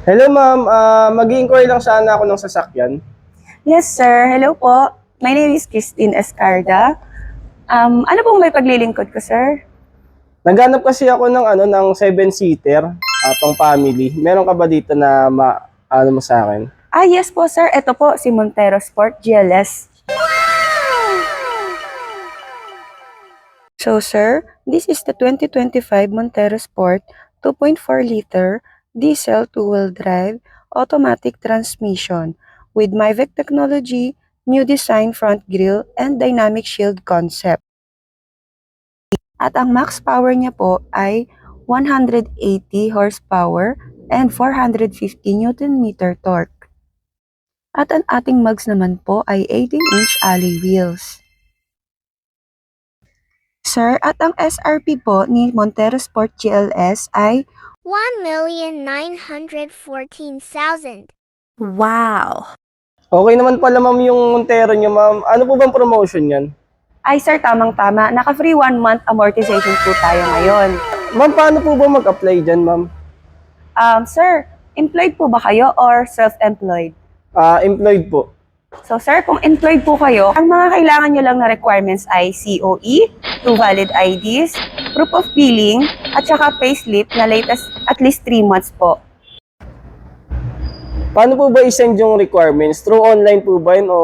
Hello ma'am, mag-i-inquire lang sana ako ng sasakyan. Yes, sir. Hello po. My name is Christine Escarda. Ano pong may paglilingkod ko, sir? Naghanap kasi ako ng 7-seater, pang family. Meron ka ba dito na ano mo sa akin? Yes po, sir. Ito po, si Montero Sport GLS. So, sir, this is the 2025 Montero Sport 2.4-liter diesel two-wheel drive automatic transmission with MyVic technology, new design front grille, and dynamic shield concept. At ang max power niya po ay 180 horsepower and 450 Newton meter torque. At ang ating mugs naman po ay 18-inch alloy wheels. Sir, at ang SRP po ni Montero Sport GLS ay 1,914,000. wow! Okay naman pala ma'am yung Montero niyo ma'am. Ano po bang promotion yan? Ay sir, tamang-tama. Naka-free 1 month amortization po tayo ngayon. Ma'am, paano po ba mag-apply dyan ma'am? Sir, employed po ba kayo or self-employed? Employed po. So sir, kung employed po kayo, ang mga kailangan nyo lang na requirements ay COE, 2 valid IDs, proof of billing, at saka payslip na latest at least 3 months po. Paano po ba i-send yung requirements? Through online po ba yun o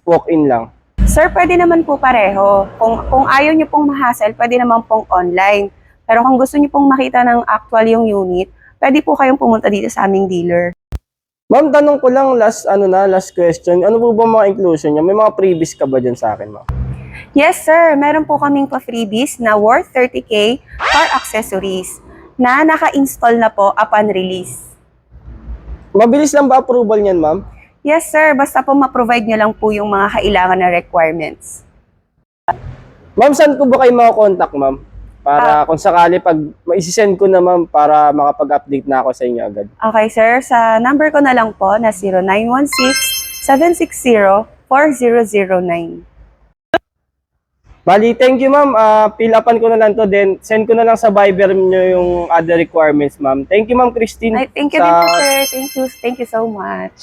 walk-in lang? Sir, pwede naman po pareho. Kung ayaw nyo pong ma-hassle, pwede naman pong online. Pero kung gusto nyo pong makita ng actual yung unit, pwede po kayong pumunta dito sa aming dealer. Ma'am, tanong ko lang last question. Ano po ba mga inclusion niya? May mga freebies ka ba dyan sa akin ma'am? Yes sir, meron po kaming pa-freebies na worth 30K for accessories na naka-install na po upon release. Mabilis lang ba approval niyan ma'am? Yes sir, basta po ma-provide nyo lang po yung mga kailangan na requirements. Ma'am, saan ko ba kayo makakontakt ma'am? Para kung sakali pag maisisend ko na ma'am para makapag-update na ako sa inyo agad. Okay sir, sa number ko na lang po na 0916-760-4009. Bali, thank you ma'am. Fill upan ko na lang to, then send ko na lang sa Viber niyo yung other requirements ma'am. Thank you ma'am Christine. Ay, thank you din po sir. Thank you so much.